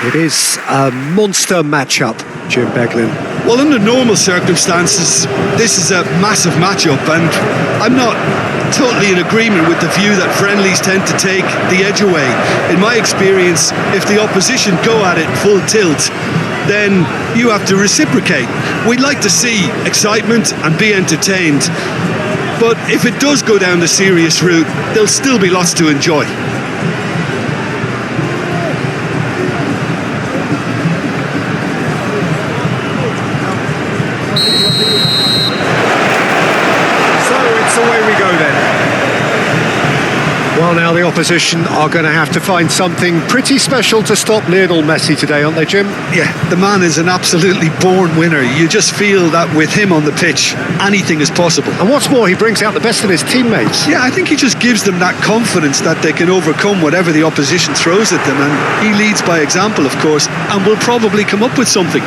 It is a monster matchup, Jim Beglin. Well, under normal circumstances, this is a massive matchup, and I'm not totally in agreement with the view that friendlies tend to take the edge away. In my experience, if the opposition go at it full tilt, then you have to reciprocate. We'd like to see excitement and be entertained, but if it does go down the serious route, there'll still be lots to enjoy. Well, now the opposition are going to have to find something pretty special to stop Lionel Messi today, aren't they, Jim? Yeah, the man is an absolutely born winner. You just feel that with him on the pitch, anything is possible. And what's more, he brings out the best in his teammates. Yeah, I think he just gives them that confidence that they can overcome whatever the opposition throws at them, and he leads by example, of course, and will probably come up with something.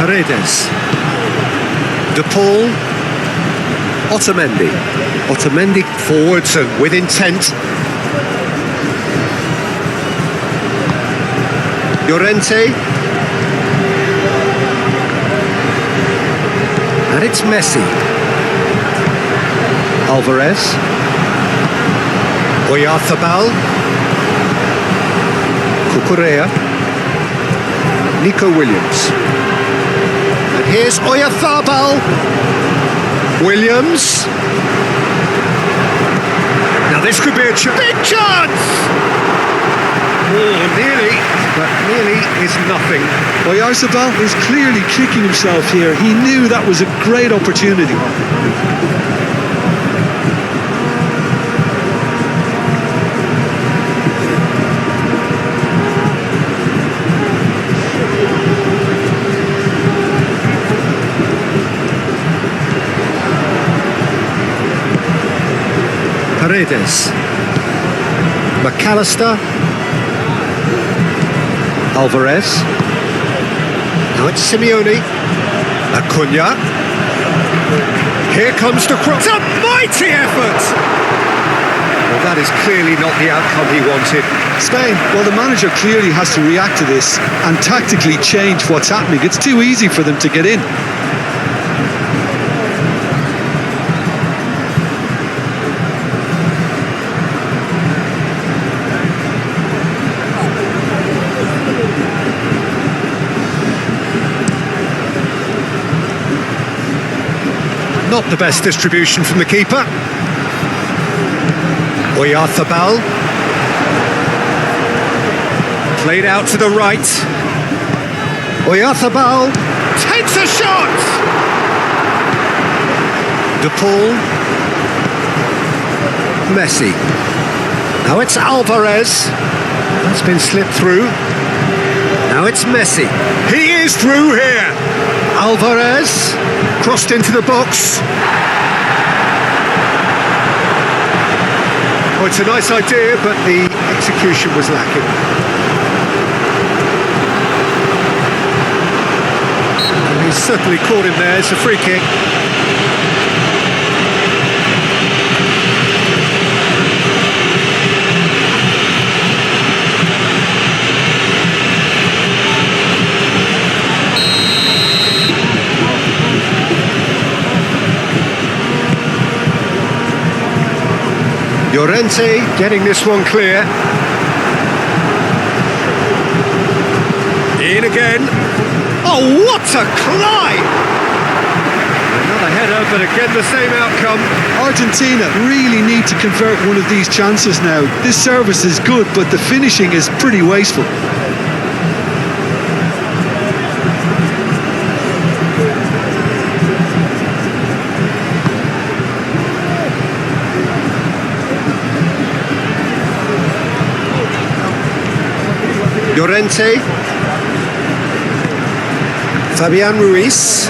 Paredes, De Paul, Otamendi forwards and with intent. Llorente, and it's Messi. Alvarez, Oyarzabal, Cucurella, Nico Williams. And here's Oyarzabal, Williams. Now this could be a big chance! Oh, nearly, but nearly is nothing. Oyarzabal is clearly kicking himself here. He knew that was a great opportunity. Paredes, McAllister, Alvarez, now it's Simeone, Acuna, here comes the cross, a mighty effort! Well, that is clearly not the outcome he wanted. Spain, well, the manager clearly has to react to this and tactically change what's happening. It's too easy for them to get in. Not the best distribution from the keeper. Oyarzabal. Played out to the right. Oyarzabal takes a shot! De Paul. Messi. Now it's Alvarez. That's been slipped through. Now it's Messi. He is through here. Alvarez. Crossed into the box. Oh, it's a nice idea, but the execution was lacking. And he's certainly caught him there. It's a free kick. Llorente getting this one clear. In again. Oh, what a climb! Another header, but again the same outcome. Argentina really need to convert one of these chances now. This service is good, but the finishing is pretty wasteful. Llorente, Fabian Ruiz,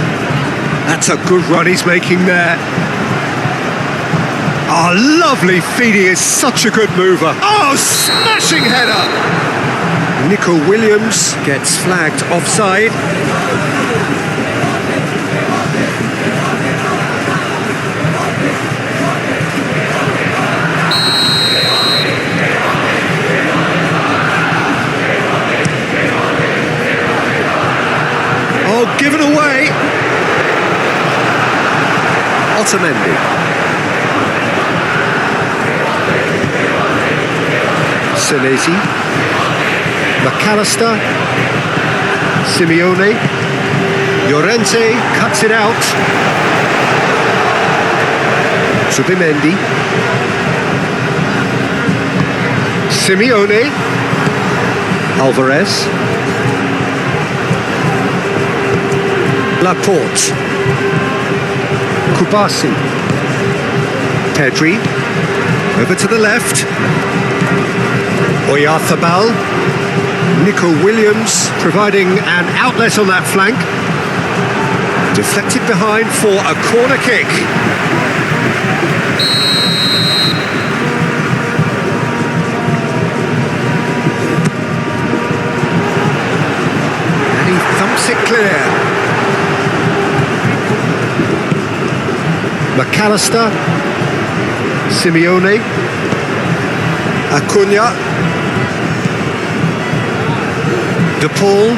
that's a good run he's making there. Oh, lovely feed, he is such a good mover. Oh, smashing header! Nico Williams gets flagged offside. Otamendi. Senesi. McAllister. Simeone. Llorente cuts it out. Subimendi. Simeone. Alvarez. Laporte. Kubasi. Pedri. Over to the left. Oyarzabal. Nico Williams providing an outlet on that flank. Deflected behind for a corner kick. And he thumps it clear. McAllister. Simeone. Acuna. De Paul.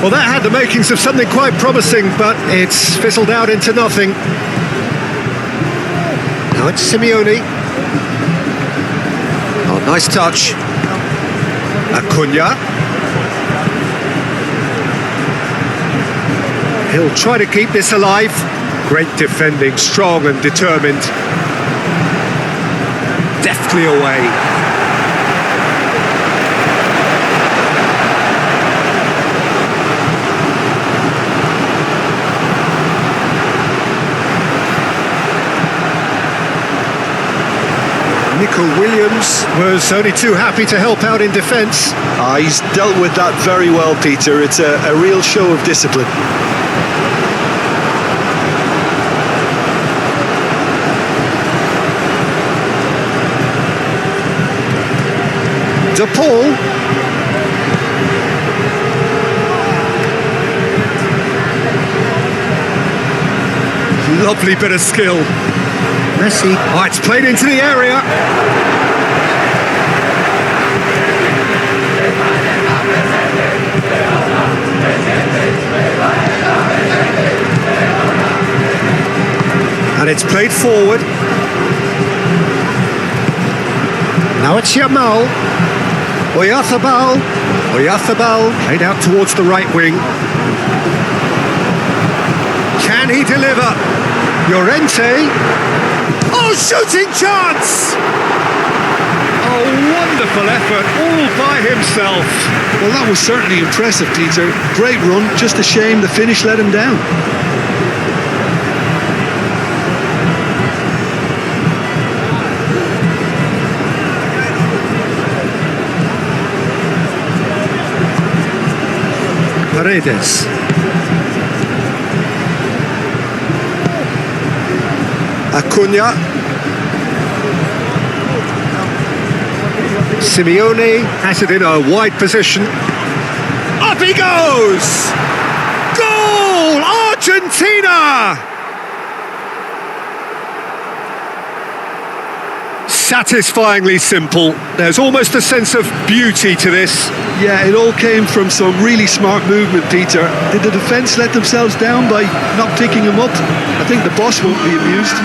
Well, that had the makings of something quite promising, but it's fizzled out into nothing. Now it's Simeone. Oh, nice touch. Acuna. He'll try to keep this alive. Great defending, strong and determined. Deftly away. Nico Williams was only too happy to help out in defence. He's dealt with that very well, Peter. It's a real show of discipline. De Paul. Lovely bit of skill. Messi. Oh, it's played into the area. And it's played forward. Now it's Yamal. Oyarzabal. Oyarzabal played out towards the right wing. Can he deliver? Llorente. Oh, shooting chance! Oh, wonderful effort, all by himself. Well, that was certainly impressive, Peter. Great run, just a shame the finish let him down. Paredes. Acuna. Simeone has it in a wide position. Up he goes! Goal! Argentina! Satisfyingly simple. There's almost a sense of beauty to this. Yeah, it all came from some really smart movement, Peter. Did the defence let themselves down by not picking him up? I think the boss won't be amused.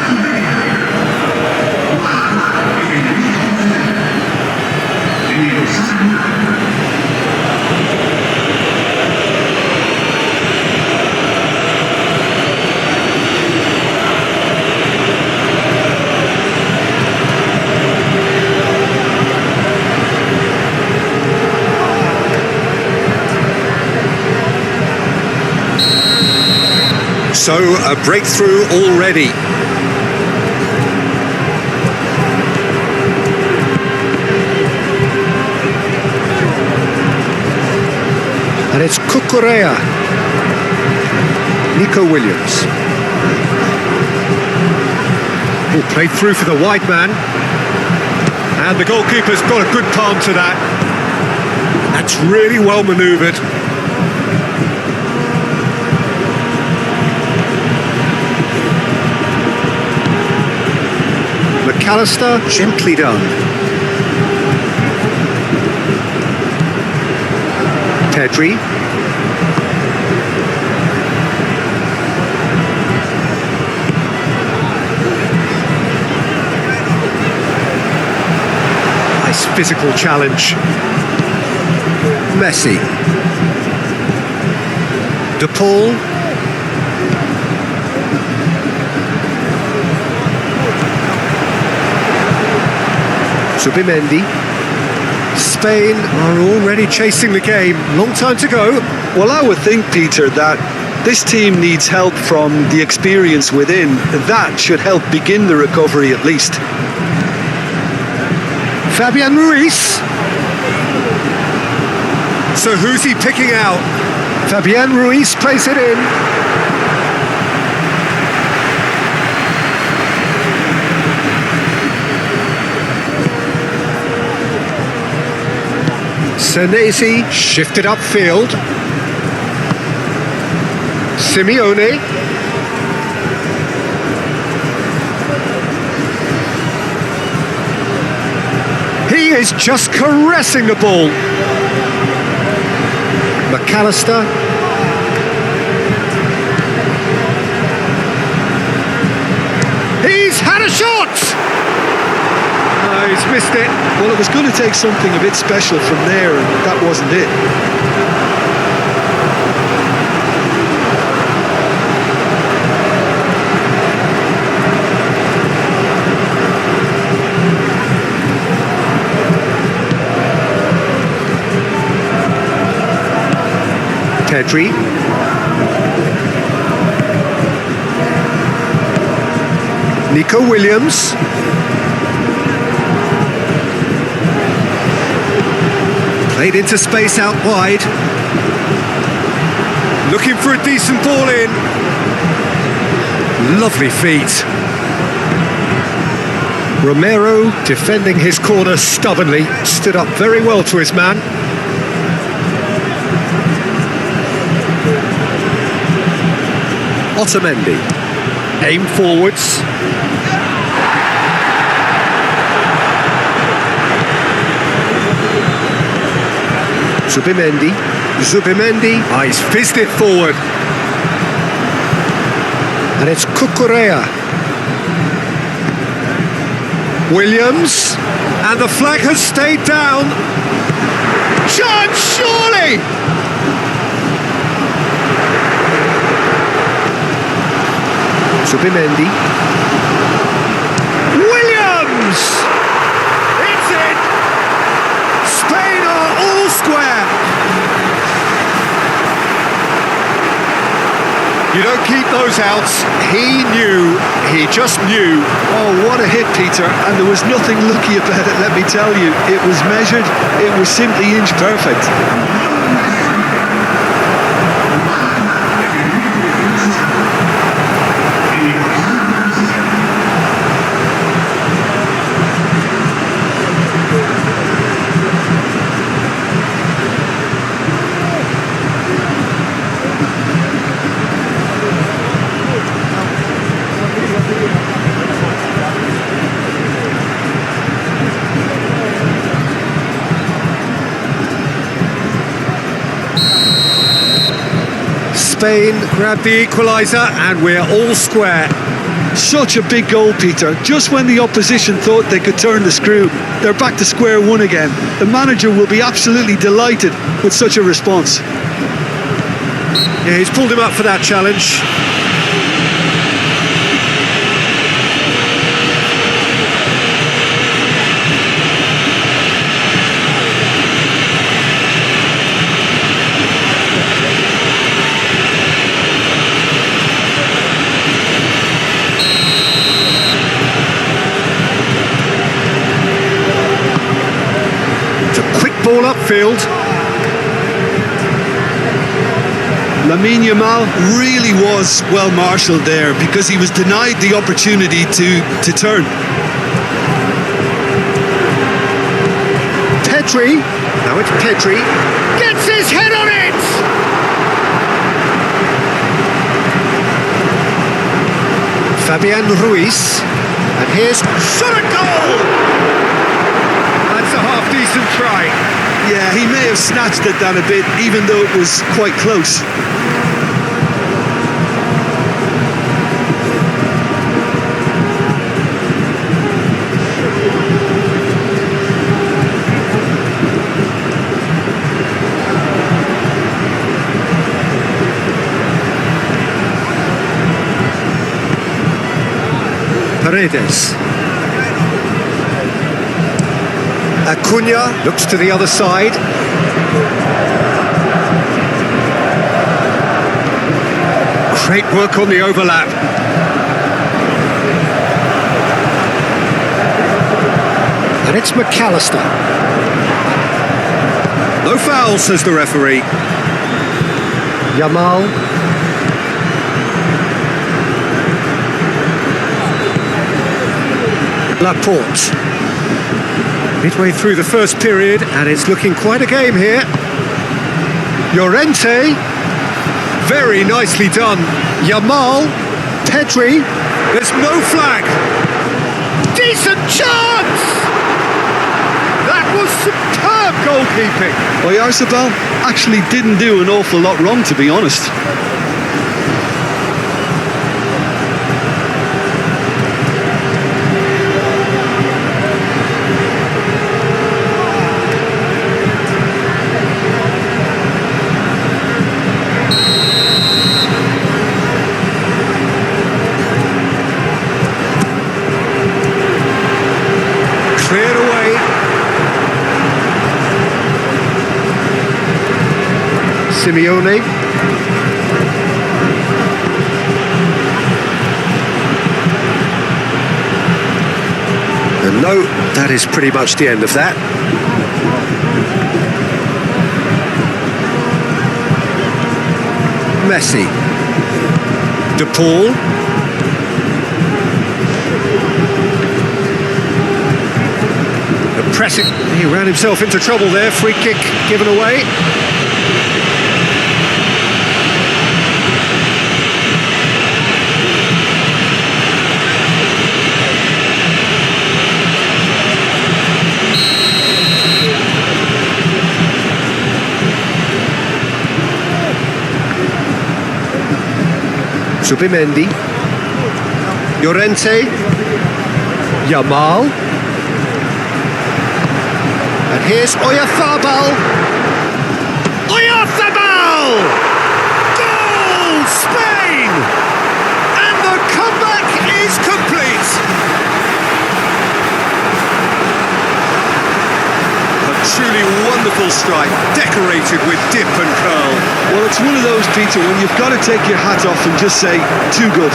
So, a breakthrough already. And it's Cucurella. Nico Williams. Oh, played through for the wide man. And the goalkeeper's got a good palm to that. That's really well manoeuvred. McAllister, gently done. Pedri. physical challenge. Messi. De Paul. Zubimendi. Spain are already chasing the game. Long time to go. Well, I would think, Peter, that this team needs help from the experience within. That should help begin the recovery at least. Fabian Ruiz. So who's he picking out? Fabian Ruiz plays it in. Senesi shifted upfield. Simeone. He is just caressing the ball. McAllister. He's had a shot! Oh, he's missed it. Well, it was going to take something a bit special from there, and that wasn't it. Pedri. Nico Williams. Played into space out wide. Looking for a decent ball in. Lovely feet. Romero defending his corner stubbornly. Stood up very well to his man. Otamendi. Aim forwards. Zubimendi. He's fizzed it forward. And it's Cucurella. Williams. And the flag has stayed down. Chance, surely! Zubimendi. Williams! It's in! Spain are all square! You don't keep those outs. He knew, he just knew. Oh, what a hit, Peter, and there was nothing lucky about it, let me tell you. It was measured, it was simply inch perfect. Spain grabbed the equaliser and we're all square. Such a big goal, Peter. Just when the opposition thought they could turn the screw, they're back to square one again. The manager will be absolutely delighted with such a response. Yeah, he's pulled him up for that challenge. Ball upfield. Lamine Yamal really was well marshalled there because he was denied the opportunity to turn. Pedri. Now it's Pedri. Gets his head on it! Fabian Ruiz. And here's shot at goal! That's a half-decent try. Yeah, he may have snatched at that a bit, even though it was quite close. Paredes. Acuna looks to the other side. Great work on the overlap. And it's McAllister. No foul, says the referee. Yamal. Laporte. Midway through the first period, and it's looking quite a game here. Llorente. Very nicely done. Yamal. Pedri. There's no flag. Decent chance! That was superb goalkeeping. Oyarzabal actually didn't do an awful lot wrong, to be honest. Cleared away. Simeone. And no, that is pretty much the end of that. Messi. De Paul. Pressing, he ran himself into trouble there. Free kick given away. Zubimendi. Llorente. Yamal. And here's Oyarzabal. Oyarzabal! Goal! Spain! And the comeback is complete. A truly wonderful strike, decorated with dip and curl. Well, it's one of those, Peter, when you've got to take your hat off and just say, too good.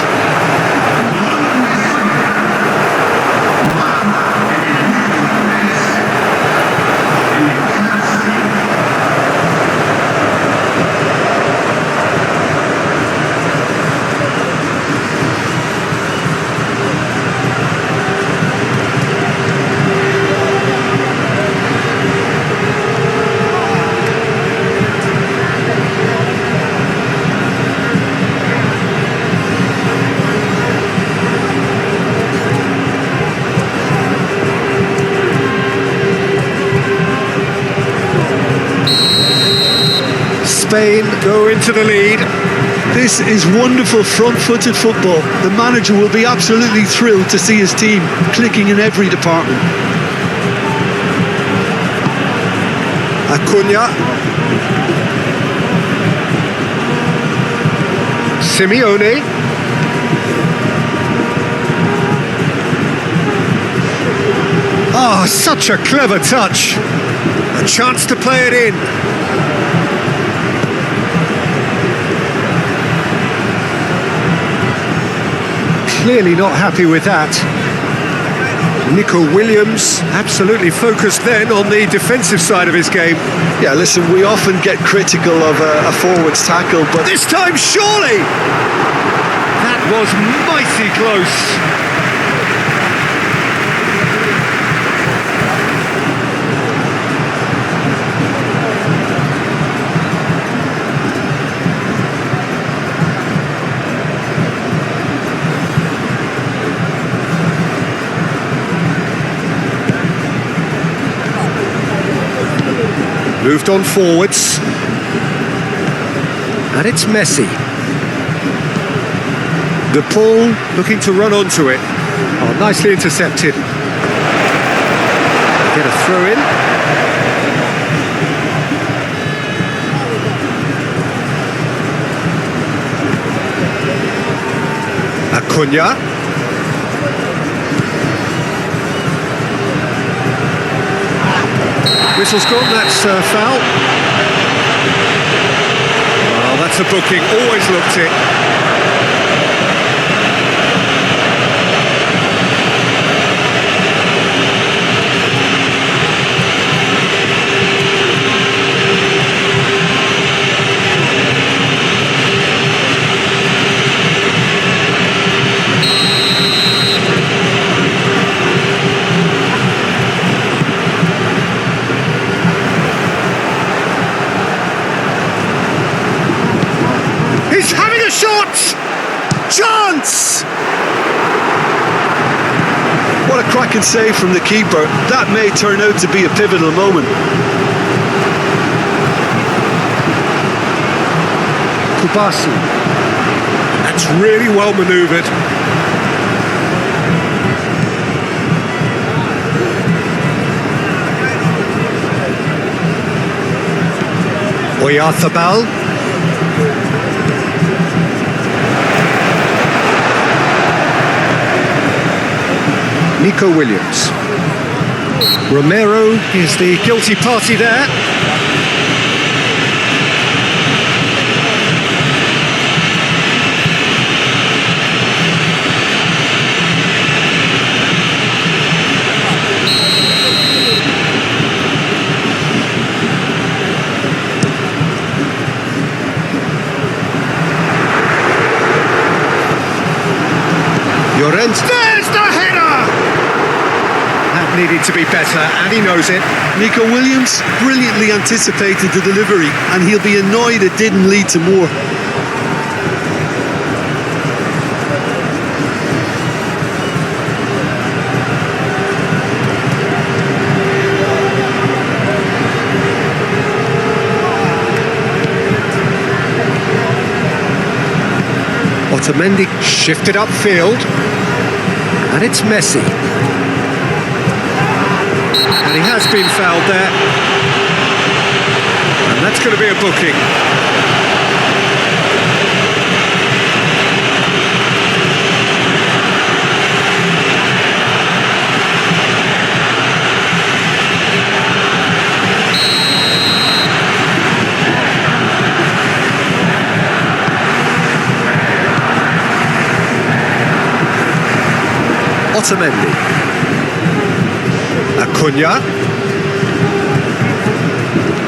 Spain go into the lead. This is wonderful front-footed football. The manager will be absolutely thrilled to see his team clicking in every department. Acuna. Simeone. Oh, such a clever touch. A chance to play it in. Clearly not happy with that. Nico Williams absolutely focused then on the defensive side of his game. Yeah, listen, we often get critical of a forward's tackle, but This time, surely! That was mighty close. Moved on forwards. And it's Messi. De Paul looking to run onto it. Oh, nicely intercepted. Get a throw in. Acuna. Whistle's gone, that's foul. Well, that's a booking, always looked it. He's having a shot! Chance! What a cracking save from the keeper. That may turn out to be a pivotal moment. Kubasi. That's really well manoeuvred. Oyarzabal. Nico Williams. Romero is the guilty party there. Llorente. There's the header! That needed to be better, and he knows it. Nico Williams brilliantly anticipated the delivery, and he'll be annoyed it didn't lead to more. Otamendi shifted upfield, and it's Messi. And he has been fouled there, and that's going to be a booking. Otamendi. Acuna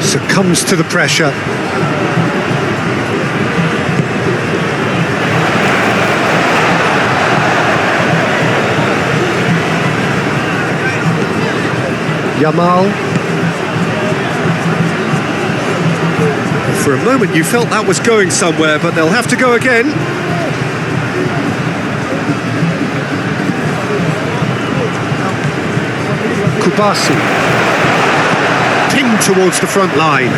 succumbs to the pressure. Yamal. For a moment you felt that was going somewhere, but they'll have to go again. Kubasi, pinged towards the front line.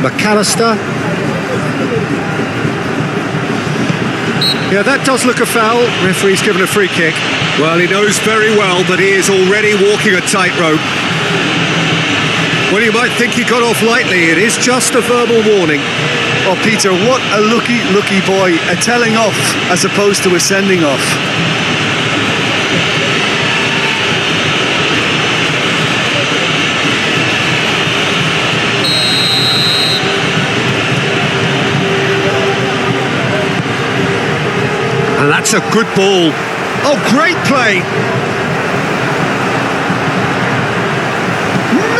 McAllister. Yeah, that does look a foul. Referee's given a free kick. Well, he knows very well that he is already walking a tightrope. Well, you might think he got off lightly. It is just a verbal warning. Oh, Peter, what a lucky boy. A telling off as opposed to a sending off. And that's a good ball. Oh, great play.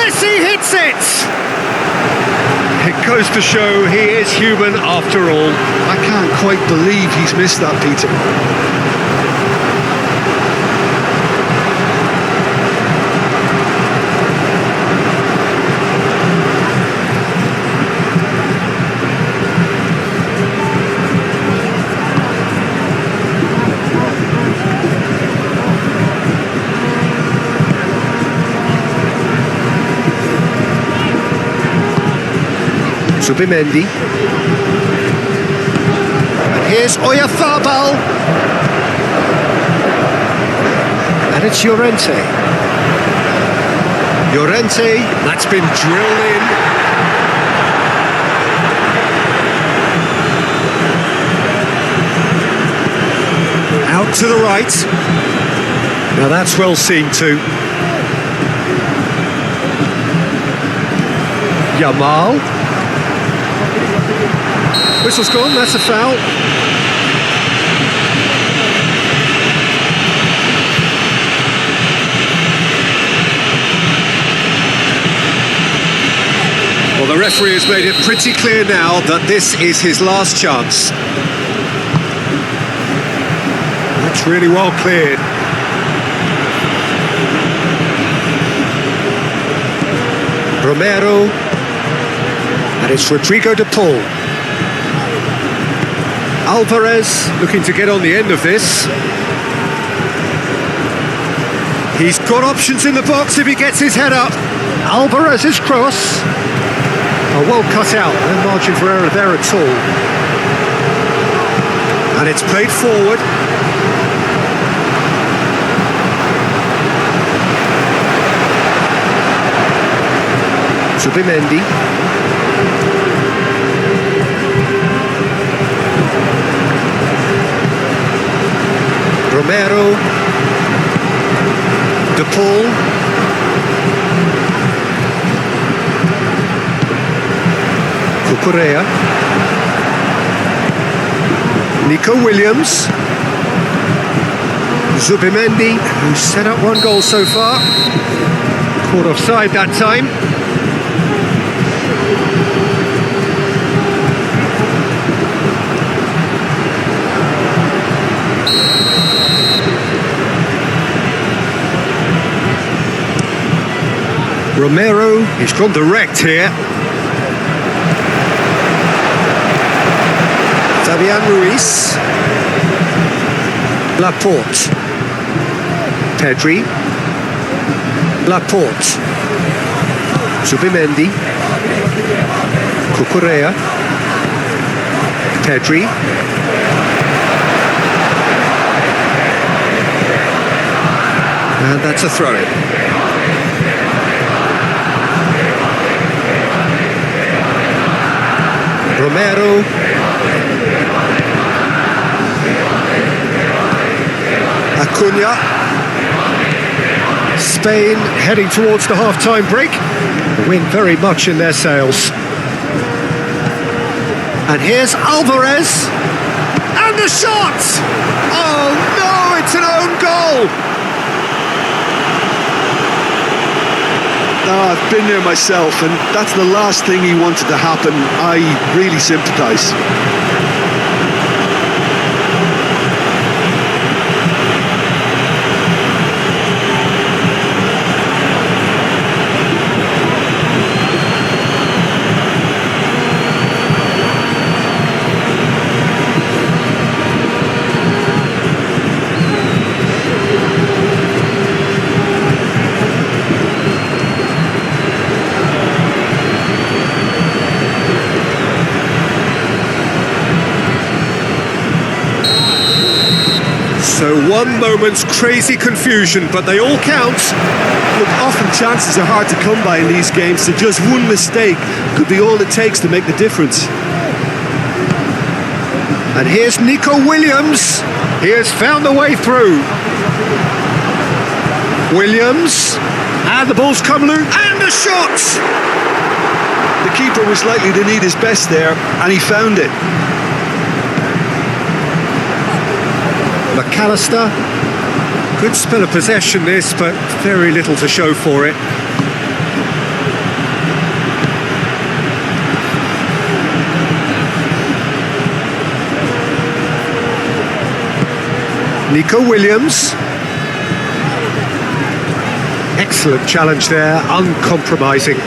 Messi hits it! It goes to show he is human after all. I can't quite believe he's missed that, Peter. Subimendi. And here's Oyarzabal. And it's Llorente. Llorente, that's been drilled in. to the right. Now that's well seen too. Yamal. Whistle's gone, that's a foul. Well, the referee has made it pretty clear now that this is his last chance. That's really well cleared. Romero, and it's Rodrigo de Paul. Alvarez looking to get on the end of this. He's got options in the box if he gets his head up. Alvarez's cross. Oh, well cut out, no margin for error there at all. And it's played forward. Zubimendi. Romero. De Paul. Cucurella. Nico Williams. Zubimendi, who's set up one goal so far. Caught offside that time. Romero, he's gone direct here. Fabian Ruiz. Laporte. Pedri. Laporte. Zubimendi. Cucurella. Pedri. And that's a throw-in. Romero. Acuna. Spain heading towards the half-time break. The wind very much in their sails. And here's Alvarez. And the shot! Oh no, it's an own goal! I've been there myself, and that's the last thing he wanted to happen. I really sympathise. So one moment's crazy confusion, but they all count. Look, often chances are hard to come by in these games, so just one mistake could be all it takes to make the difference. And here's Nico Williams. He has found the way through. Williams, and the ball's come loose, and the shot! The keeper was likely to need his best there, and he found it. McAllister, good spell of possession this, but very little to show for it. Nico Williams. Excellent challenge there, uncompromising.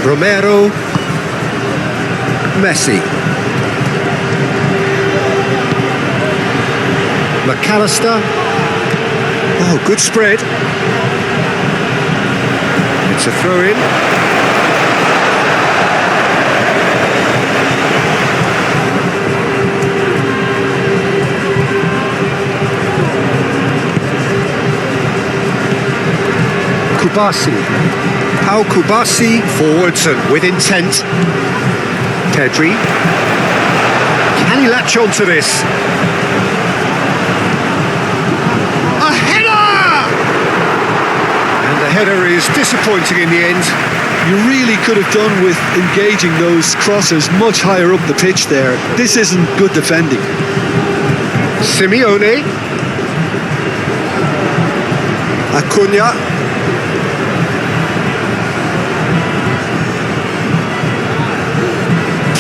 Romero. Messi. McAllister. Oh, good spread. It's a throw-in. Kubasi. Pau Kubasi forwards and with intent. Pedri. Can he latch onto this? A header! And the header is disappointing in the end. You really could have done with engaging those crossers much higher up the pitch there. This isn't good defending. Simeone. Acuna.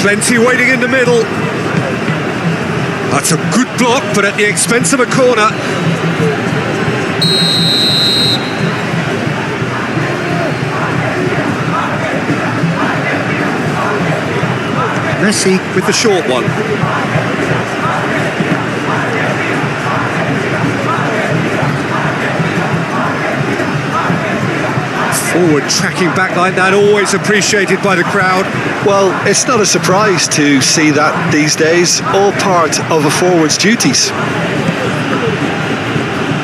Plenty waiting in the middle. That's a good block, but at the expense of a corner. Messi with the short one. Forward tracking back like that, always appreciated by the crowd. Well, it's not a surprise to see that these days, all part of a forward's duties.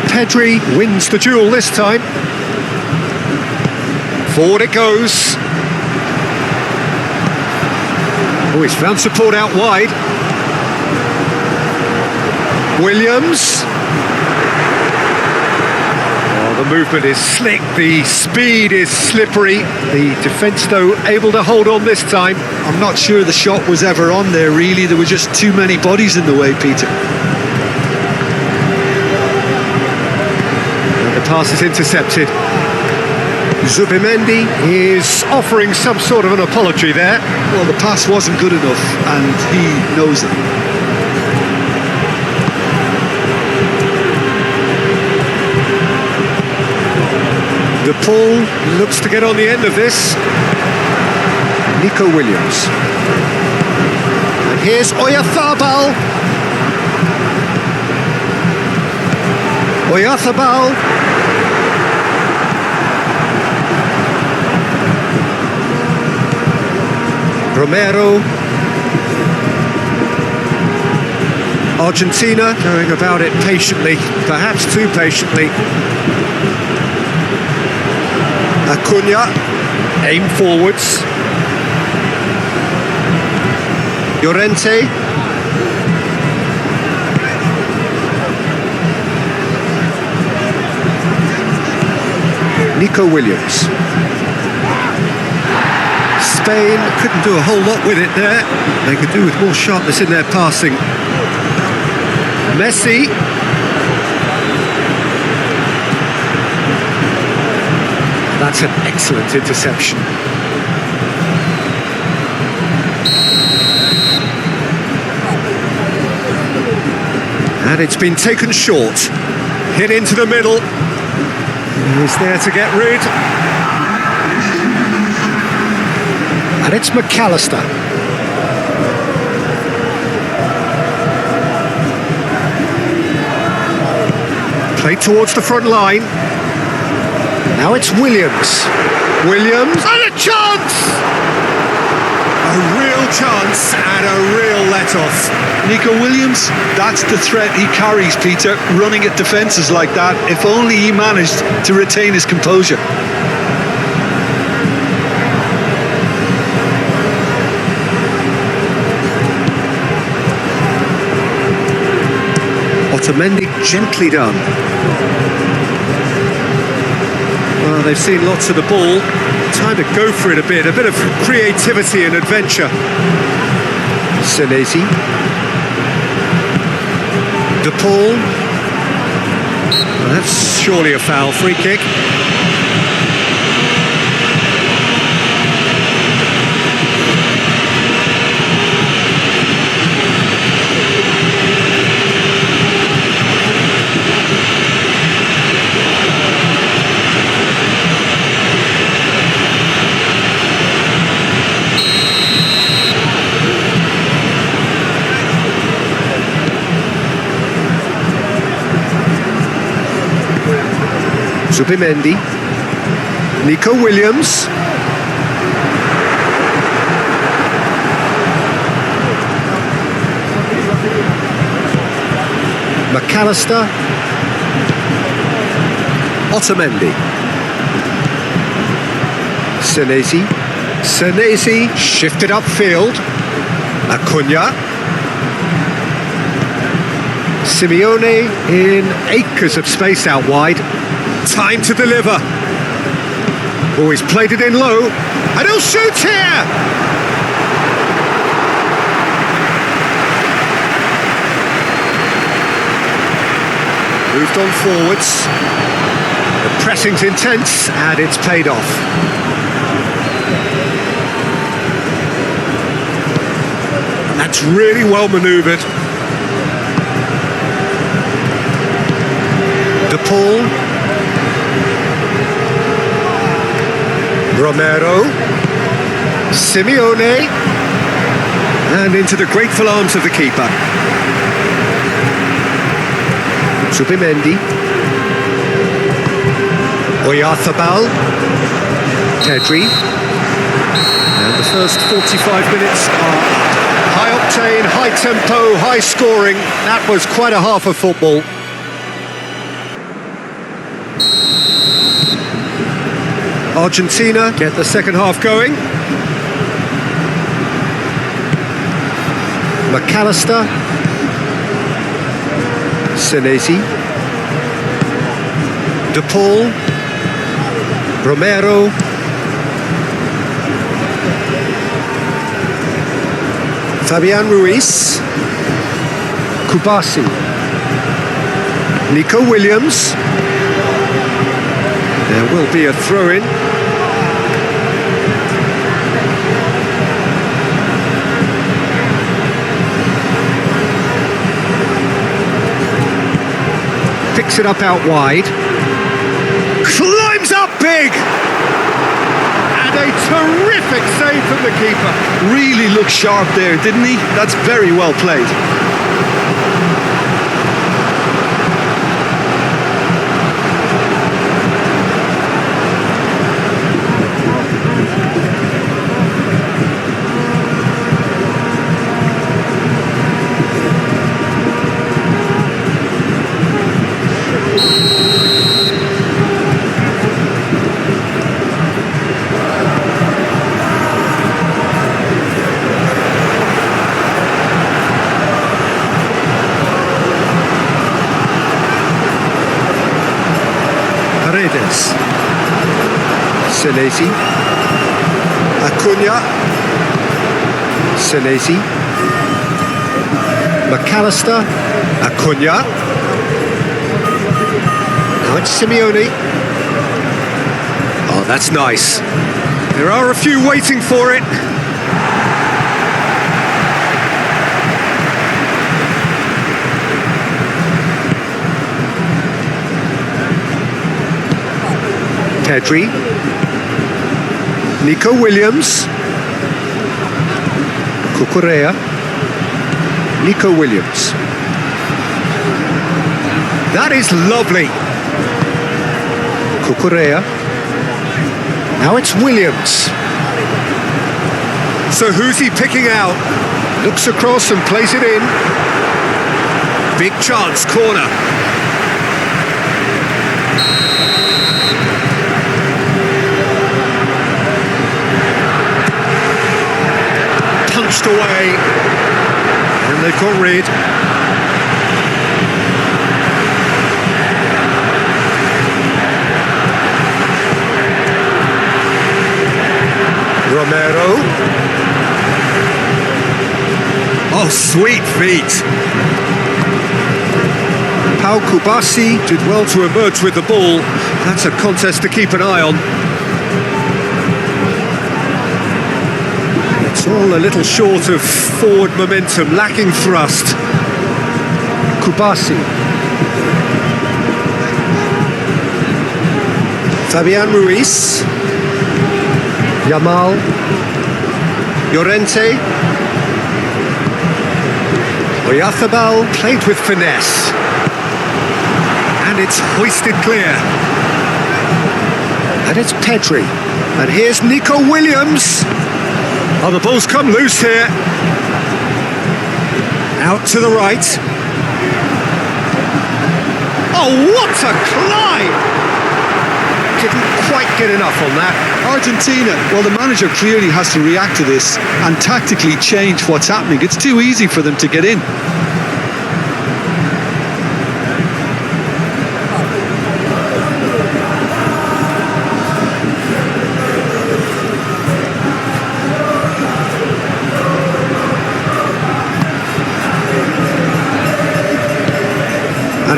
Pedri wins the duel this time. Forward it goes. Oh, he's found support out wide. Williams. Oh, the movement is slick, the speed is slippery. The defence, though, able to hold on this time. I'm not sure the shot was ever on there, really. There were just too many bodies in the way, Peter. And the pass is intercepted. Zubimendi is offering some sort of an apology there. Well, the pass wasn't good enough, and he knows it. De Paul looks to get on the end of this. Nico Williams. And here's Oyarzabal. Oyarzabal. Romero. Argentina going about it patiently, perhaps too patiently. Acuna, aim forwards. Llorente. Nico Williams. Spain couldn't do a whole lot with it there. They could do with more sharpness in their passing. Messi. That's an excellent interception. And it's been taken short. Hit into the middle. He's there to get rid. And it's McAllister. Played towards the front line. Now it's Williams. Williams, and a chance! A real chance and a real let-off. Nico Williams, that's the threat he carries, Peter, running at defences like that. If only he managed to retain his composure. Otamendi gently done. Well, they've seen lots of the ball. Time to go for it a bit of creativity and adventure. Senesi. De Paul. Well, that's surely a foul. Free kick. Zubimendi. Nico Williams. McAllister. Otamendi. Senesi. Senesi shifted upfield. Acuna. Simeone in acres of space out wide. Time to deliver. Oh, he's played it in low. And he'll shoot here! Moved on forwards. The pressing's intense and it's paid off. That's really well manoeuvred. De Paul. Romero. Simeone. And into the grateful arms of the keeper. Subimendi. Oyarzabal. Pedri. And the first 45 minutes are high octane, high tempo, high scoring. That was quite a half of football. Argentina get the second half going. McAllister. Senesi. De Paul. Romero. Fabian Ruiz. Kubasi. Nico Williams. There will be a throw-in. Picks it up out wide. Climbs up big! And a terrific save from the keeper. Really looked sharp there, didn't he? That's very well played. Senesi. Acuna. Senesi. McAllister. Acuna. Now it's Simeone. Oh, that's nice. There are a few waiting for it. Pedri. Nico Williams. Cucurella. Nico Williams. That is lovely. Cucurella. Now it's Williams. So who's he picking out? Looks across and plays it in. Big chance, corner. Punched away, and they've got rid. Romero. Oh, sweet feet. Pau Kubasi did well to emerge with the ball. That's a contest to keep an eye on. It's all a little short of forward momentum, lacking thrust. Kubasi. Fabian Ruiz. Yamal. Llorente. Oyarzabal played with finesse. And it's hoisted clear. And it's Pedri. And here's Nico Williams. Oh, the ball's come loose here. Out to the right. Oh, what a climb! Didn't quite get enough on that. Argentina, well, the manager clearly has to react to this and tactically change what's happening. It's too easy for them to get in.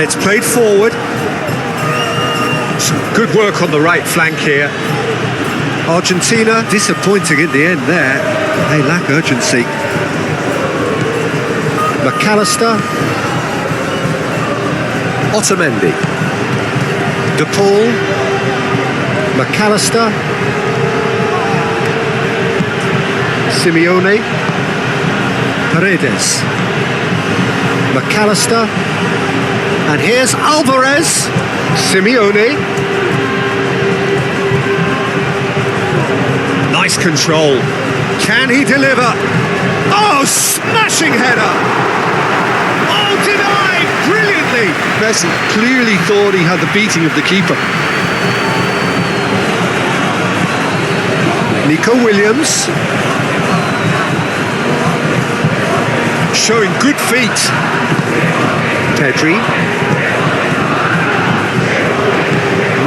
And it's played forward. Some good work on the right flank here. Argentina disappointing in the end there. They lack urgency. McAllister. Otamendi. De Paul. McAllister. Simeone. Paredes. McAllister. And here's Alvarez. Simeone. Nice control. Can he deliver? Oh, smashing header! Oh, denied! Brilliantly! Messi clearly thought he had the beating of the keeper. Nico Williams. Showing good feet. Pedri.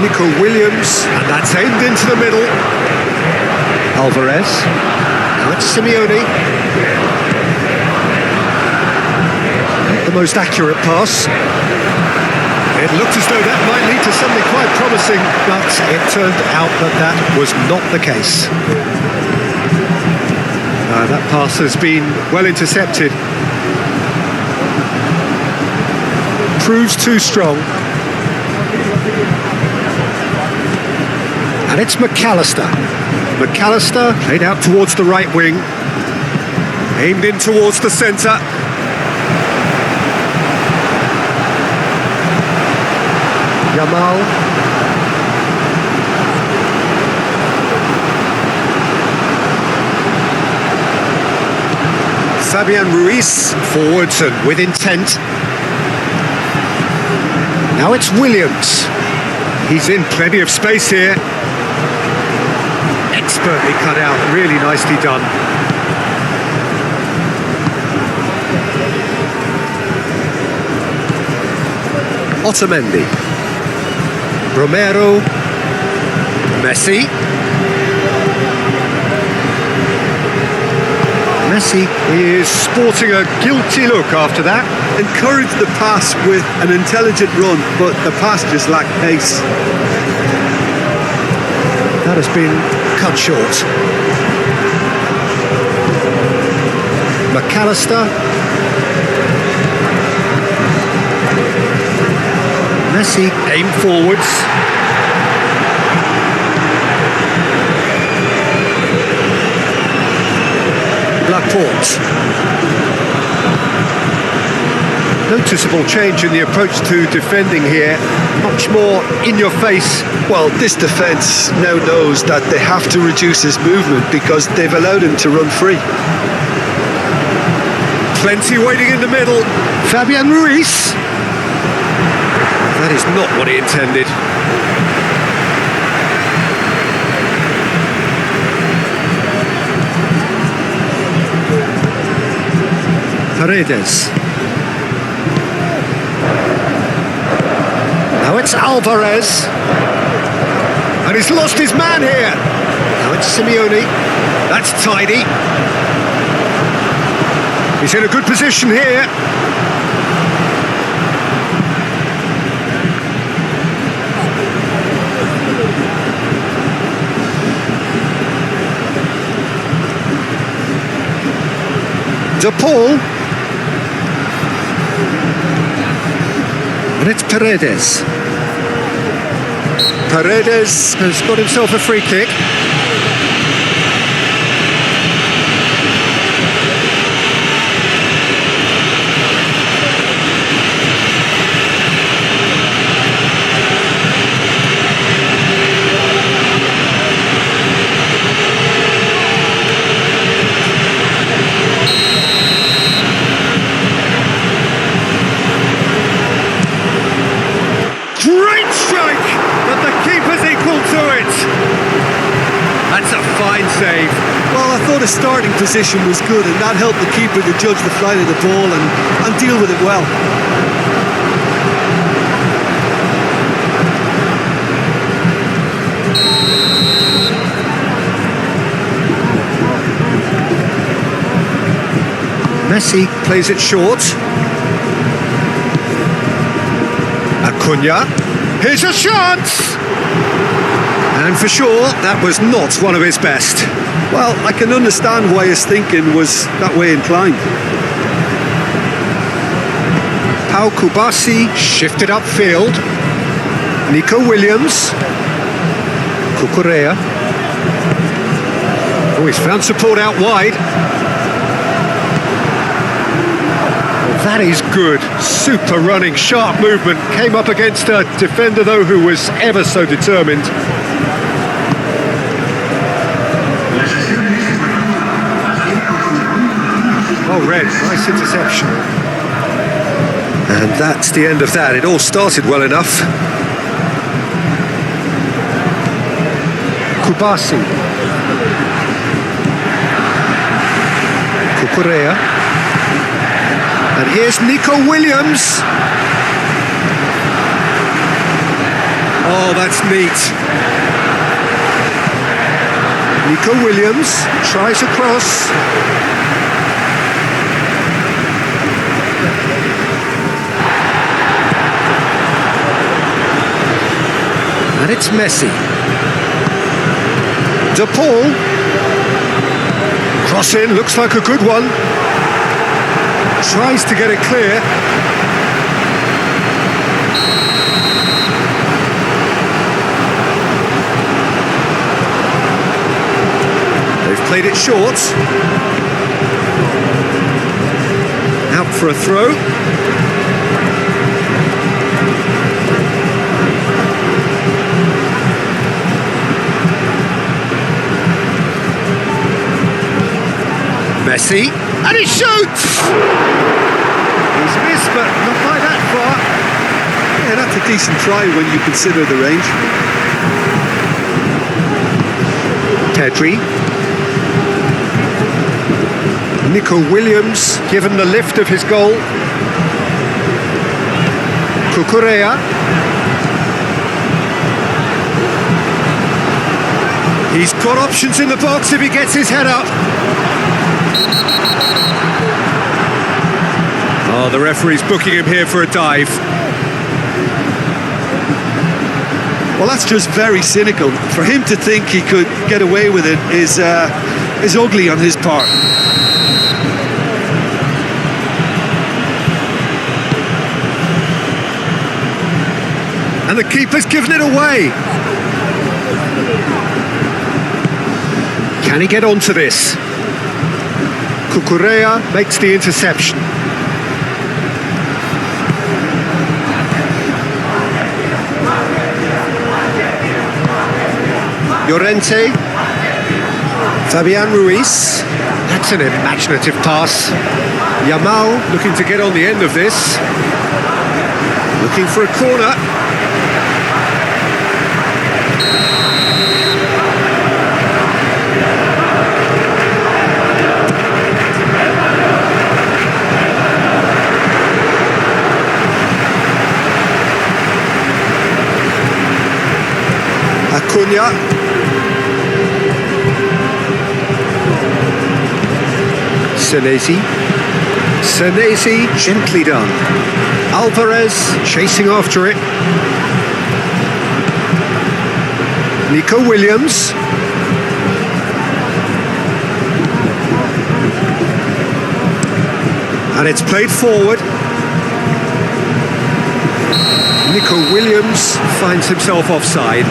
Nico Williams. And that's aimed into the middle. Alvarez. Now it's Simeone. Not the most accurate pass. It looked as though that might lead to something quite promising, but it turned out that that was not the case. That pass has been well intercepted. Proves too strong. And it's McAllister. McAllister played out towards the right wing. Aimed in towards the centre. Yamal. Fabian Ruiz forwards and with intent. Now it's Williams. He's in plenty of space here. Expertly cut out, really nicely done. Otamendi. Romero. Messi. Messi is sporting a guilty look after that. Encouraged the pass with an intelligent run, but the pass just lacked pace. That has been cut short. McAllister. Messi aim forwards. Laporte. Noticeable change in the approach to defending here. Much more in your face. Well, this defence now knows that they have to reduce his movement because they've allowed him to run free. Plenty waiting in the middle. Fabian Ruiz. That is not what he intended. Paredes. Now it's Alvarez. And he's lost his man here. Now it's Simeone. That's tidy. He's in a good position here. De Paul. And it's Paredes. Paredes has got himself a free kick. Great strike, but the keeper's equal to it. That's a fine save. Well, I thought his starting position was good and that helped the keeper to judge the flight of the ball and deal with it well. Messi plays it short. Acuna. Here's a chance! And for sure, that was not one of his best. Well, I can understand why his thinking was that way inclined. Pau Kubasi shifted upfield. Nico Williams. Cucurella. Oh, he's found support out wide. That is good. Super running, sharp movement. Came up against a defender, though, who was ever so determined. Oh, Red, nice interception. And that's the end of that. It all started well enough. Kubasi. Cucurella. And here's Nico Williams. Oh, that's neat. Nico Williams tries a cross. And it's Messi. De Paul. Cross in, looks like a good one. Tries to get it clear. They've played it short. Out for a throw. Messi, and he shoots! He's missed, but not by that far. Yeah, that's a decent try when you consider the range. Pedri. Nico Williams, given the lift of his goal. Cucurella. He's got options in the box if he gets his head up. Oh, the referee's booking him here for a dive. Well, that's just very cynical. For him to think he could get away with it is ugly on his part. And the keeper's given it away. Can he get onto this? Cucurella makes the interception. Llorente. Fabian Ruiz. That's an imaginative pass. Yamal looking to get on the end of this. Looking for a corner. Acuna. Senesi, gently done. Alvarez chasing after it. Nico Williams. And it's played forward. Nico Williams finds himself offside.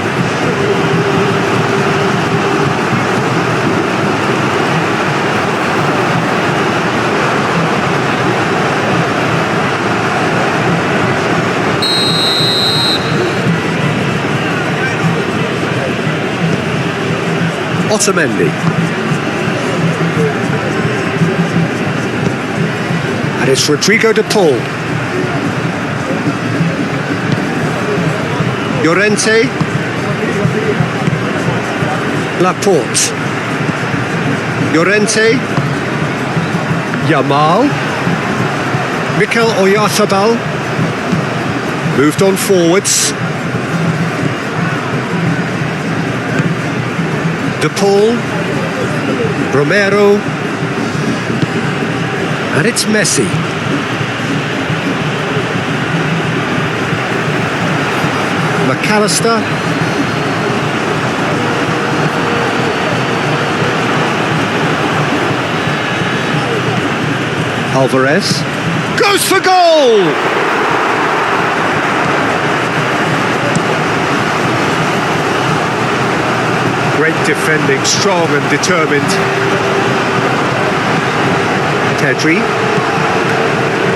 Otamendi. And it's Rodrigo de Paul. Llorente. Laporte. Llorente. Yamal. Mikel Oyarzabal. Moved on forwards. De Paul, Romero, and it's Messi. McAllister. Alvarez. Goes for goal! Great defending, strong and determined. Pedri.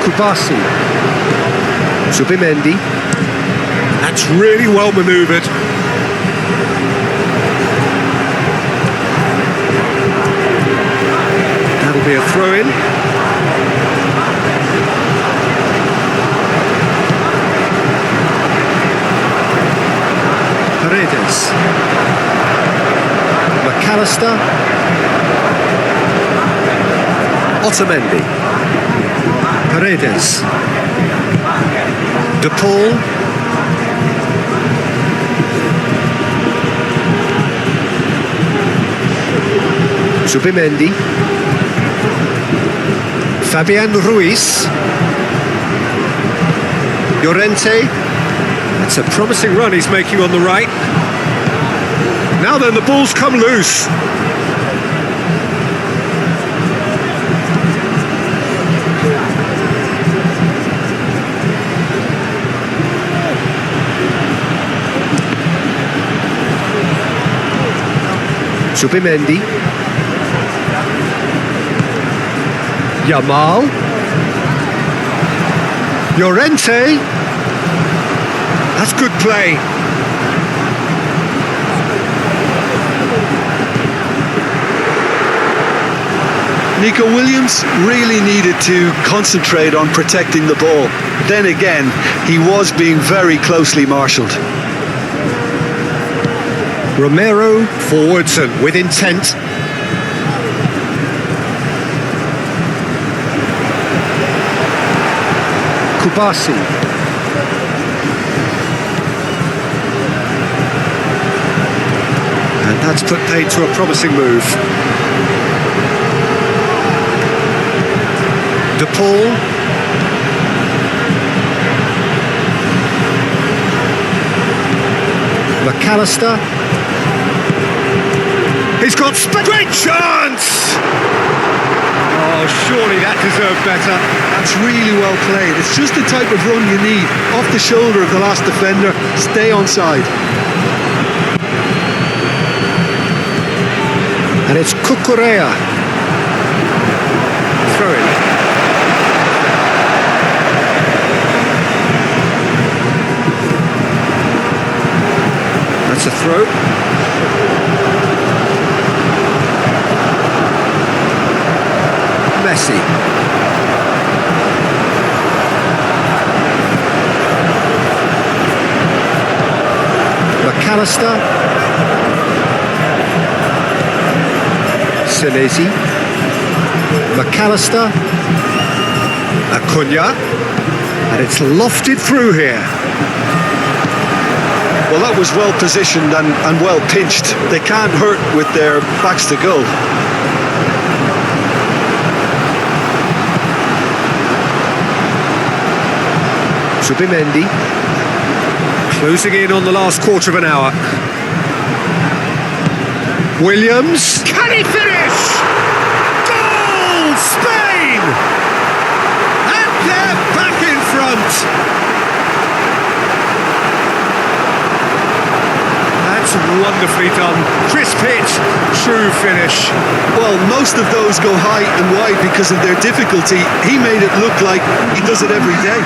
Kubasi. Zubimendi. That's really well manoeuvred. That'll be a throw-in. Paredes. McAllister. Otamendi. Paredes. De Paul. Zubimendi. Fabian Ruiz. Llorente. That's a promising run he's making on the right. Now then, the ball's come loose. Zubimendi. Yamal. Llorente. That's good play. Nico Williams really needed to concentrate on protecting the ball. Then again, he was being very closely marshalled. Romero forwards and with intent. Kubasi. And that's put paid to a promising move. De Paul. McAllister. He's got great chance! Oh, surely that deserved better. That's really well played. It's just the type of run you need. Off the shoulder of the last defender, stay onside. And it's Cucurella. Throw in. That's a throw. Messi. McAllister. Senesi. McAllister. Acuna. And it's lofted through here. Well, that was well positioned and well pinched. They can't hurt with their backs to goal. Zubimendi. Closing in on the last quarter of an hour. Williams. Can he finish? Goal! Spain! And they're back in front. That's wonderfully done. Crisp hit, true finish. Well, most of those go high and wide because of their difficulty. He made it look like he does it every day.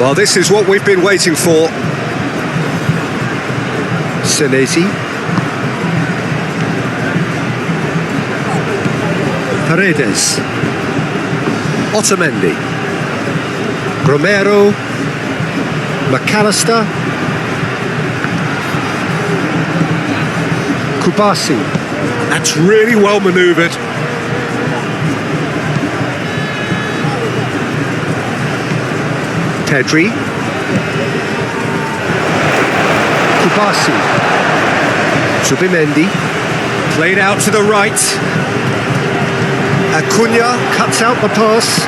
Well, this is what we've been waiting for. Senesi. Paredes. Otamendi. Romero. McAllister. Kubasi. That's really well manoeuvred. Pedri. Kubasi. Zubimendi. Played out to the right. Acuna cuts out the pass.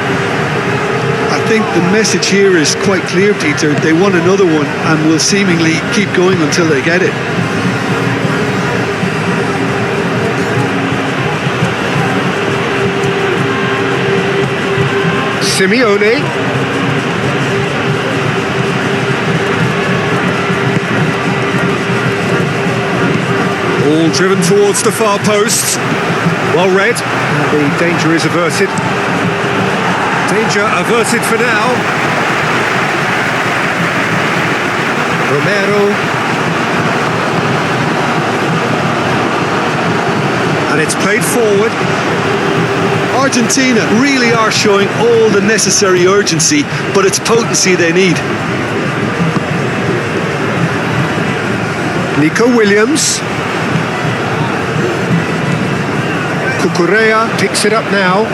I think the message here is quite clear, Peter. They want another one and will seemingly keep going until they get it. Simeone. All driven towards the far post. Well read. The danger is averted. Danger averted for now. Romero. And it's played forward. Argentina really are showing all the necessary urgency, but it's potency they need. Nico Williams. Cucurella picks it up now.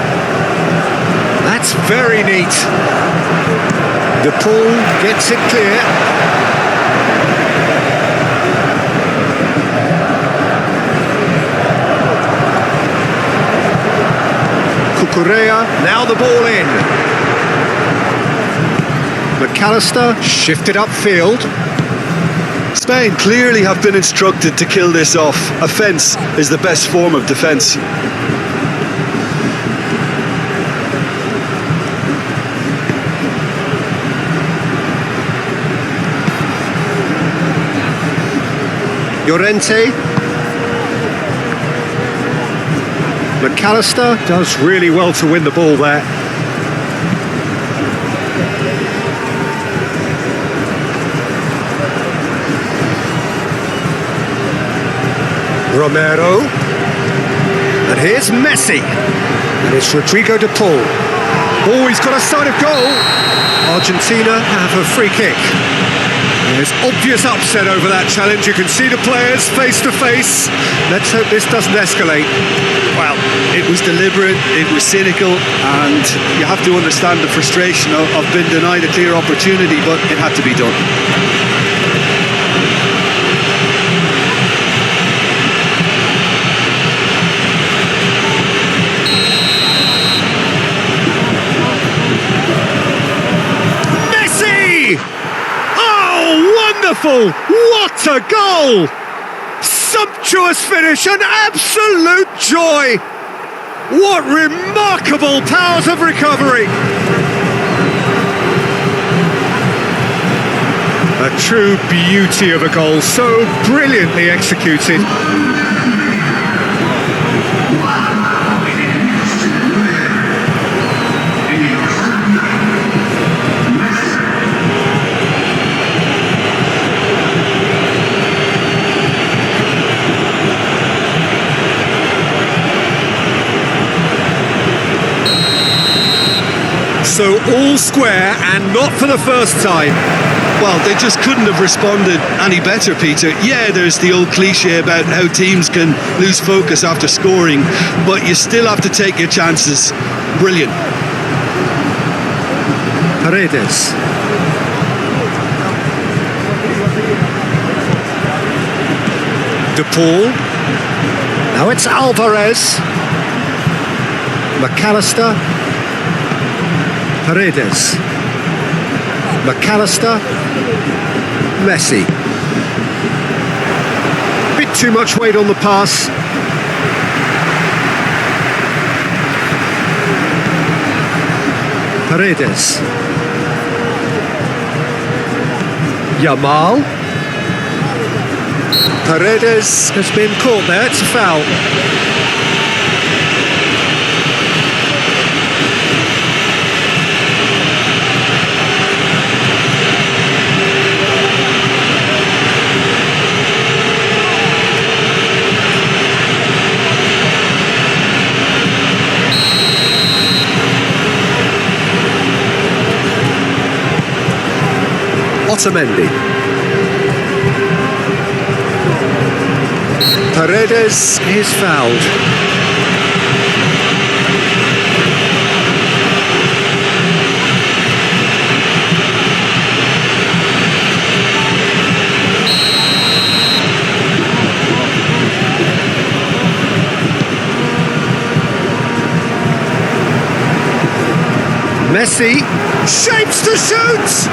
That's very neat. De Paul gets it clear. Cucurella, now the ball in. McAllister shifted upfield. Spain clearly have been instructed to kill this off. Offence is the best form of defence. Llorente. McAllister does really well to win the ball there. Romero. And here's Messi. And it's Rodrigo de Paul. Oh, he's got a sign of goal. Argentina have a free kick. There's obvious upset over that challenge. You can see the players face to face. Let's hope this doesn't escalate. Well, it was deliberate, it was cynical, and you have to understand the frustration of being denied a clear opportunity, but it had to be done. Wonderful! What a goal! Sumptuous finish, an absolute joy! What remarkable powers of recovery! A true beauty of a goal, so brilliantly executed. So all square, and not for the first time. Well, they just couldn't have responded any better, Peter. Yeah, there's the old cliche about how teams can lose focus after scoring, but you still have to take your chances. Brilliant. Paredes. De Paul. Now it's Alvarez. McAllister. Paredes. McAllister. Messi. Bit too much weight on the pass. Paredes. Yamal. Paredes has been caught there, it's a foul. Otamendi. Paredes is fouled. Messi shapes to shoot!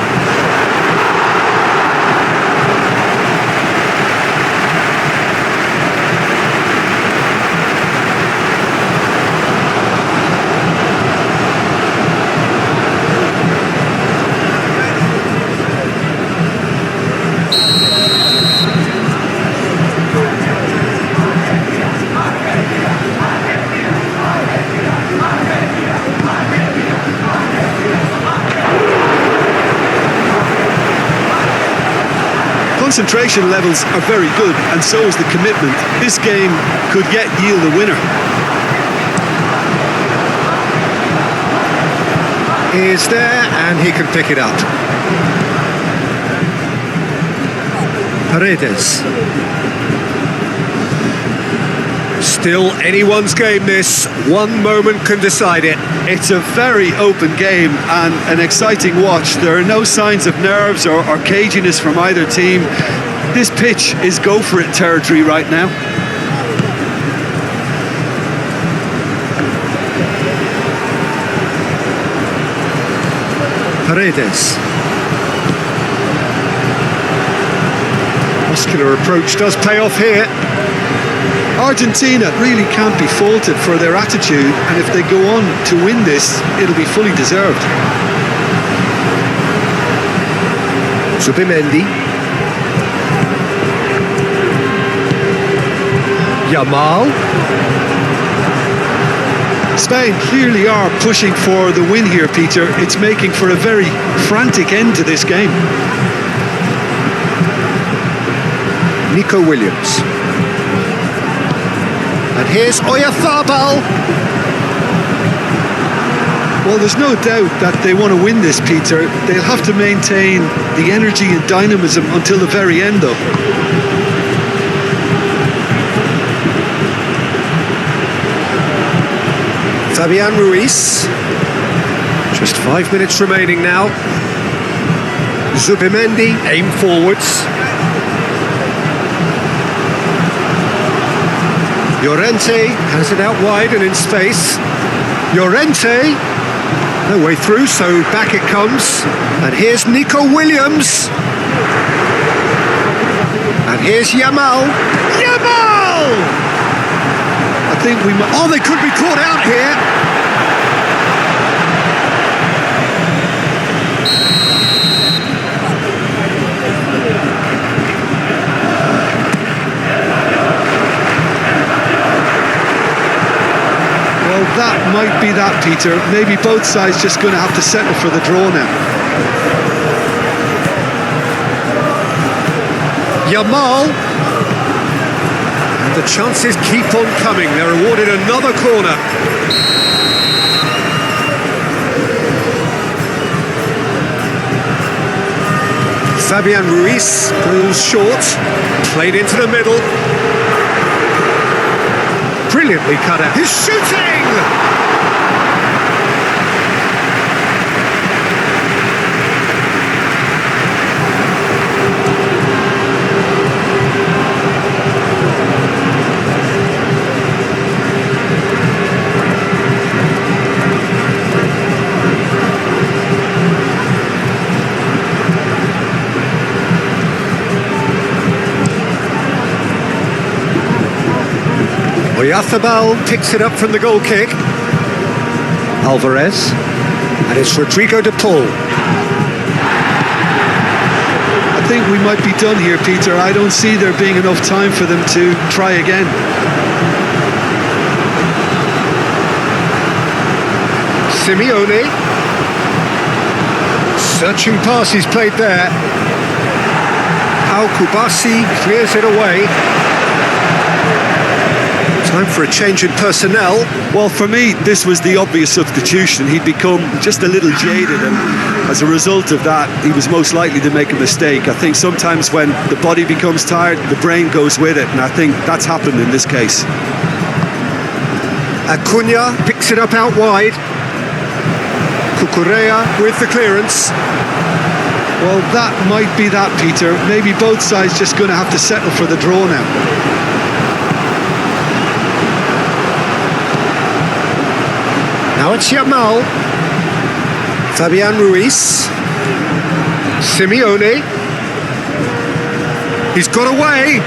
Concentration levels are very good, and so is the commitment. This game could yet yield a winner. He is there and he can pick it up. Paredes. Still anyone's game this. One moment can decide it. It's a very open game and an exciting watch. There are no signs of nerves or caginess from either team. This pitch is go-for-it territory right now. Paredes. Muscular approach does pay off here. Argentina really can't be faulted for their attitude, and if they go on to win this, it'll be fully deserved. Zubimendi. Yamal. Spain clearly are pushing for the win here, Peter. It's making for a very frantic end to this game. Nico Williams. And here's Oyarzabal. Well, there's no doubt that they want to win this, Peter. They'll have to maintain the energy and dynamism until the very end, though. Fabian Ruiz. Just 5 minutes remaining now. Zubimendi, aim forwards. Llorente has it out wide and in space. Llorente, no way through, so back it comes. And here's Nico Williams. And here's Yamal. Yamal! I think we might... Oh, they could be caught out here. That might be that, Peter. Maybe both sides just going to have to settle for the draw now. Yamal. And the chances keep on coming. They're awarded another corner. Fabian Ruiz goes short. Played into the middle. Brilliantly cut out. He's shooting! Oyarzabal picks it up from the goal kick. Alvarez. And it's Rodrigo de Paul. I think we might be done here, Peter. I don't see there being enough time for them to try again. Simeone. Searching pass he's played there. Pau Kubasi clears it away. Time for a change in personnel. Well, for me, this was the obvious substitution. He'd become just a little jaded, and as a result of that, he was most likely to make a mistake. I think sometimes when the body becomes tired, the brain goes with it, and I think that's happened in this case. Acuna picks it up out wide. Cucurella with the clearance. Well, that might be that, Peter. Maybe both sides just going to have to settle for the draw now. Now it's Yamal. Fabian Ruiz. Simeone. He's got away.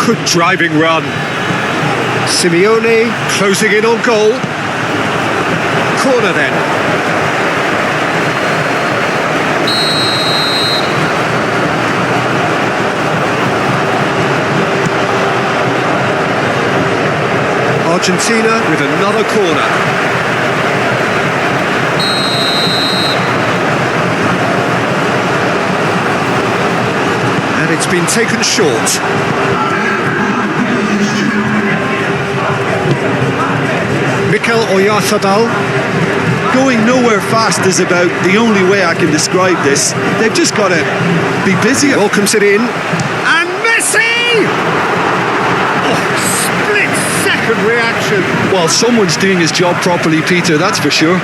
Good driving run. Simeone closing in on goal. Corner then. Argentina with another corner. And it's been taken short. Mikel Oyarzabal. Going nowhere fast is about the only way I can describe this. They've just got to be busy. Welcomes it in. And Messi! Split-second reaction. Well, someone's doing his job properly, Peter, that's for sure.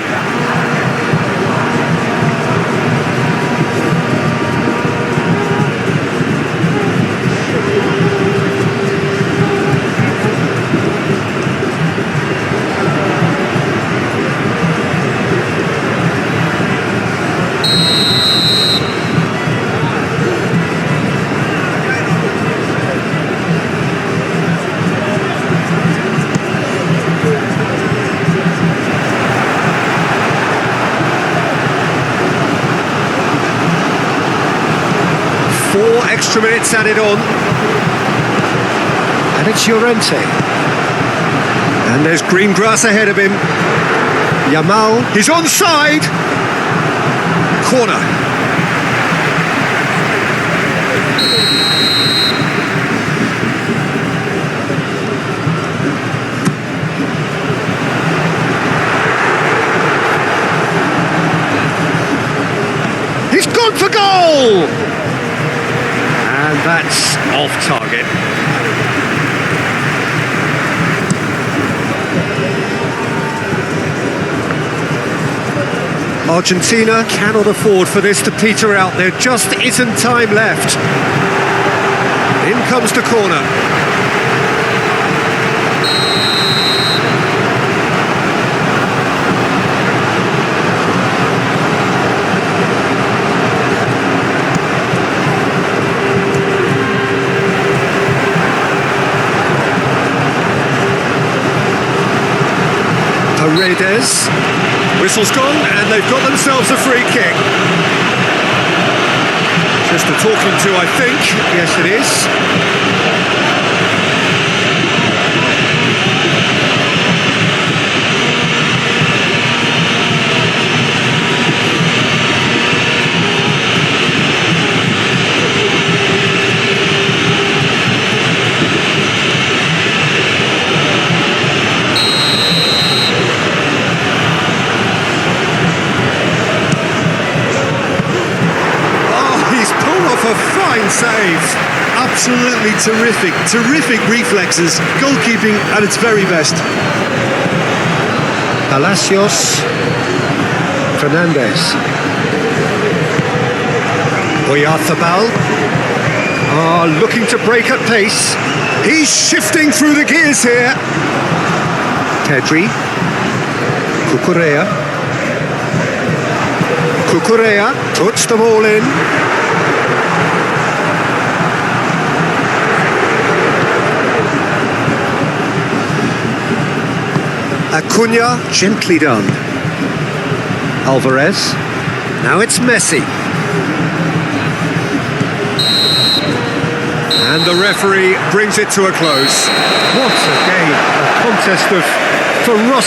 Extra minutes added on. And it's Llorente. And there's green grass ahead of him. Yamal, he's onside. Corner. He's gone for goal! And that's off target. Argentina cannot afford for this to peter out. There just isn't time left. In comes the corner. Paredes, whistle's gone and they've got themselves a free kick. Just a talking to, I think. Yes, it is. A fine save. Absolutely terrific reflexes, goalkeeping at its very best. Palacios, Fernandez, Oyarzabal, looking to break at pace. He's shifting through the gears here. Pedri, Cucurella puts the ball in. Acuna, gently done. Alvarez. Now it's Messi. And the referee brings it to a close. What a game. A contest of ferocity.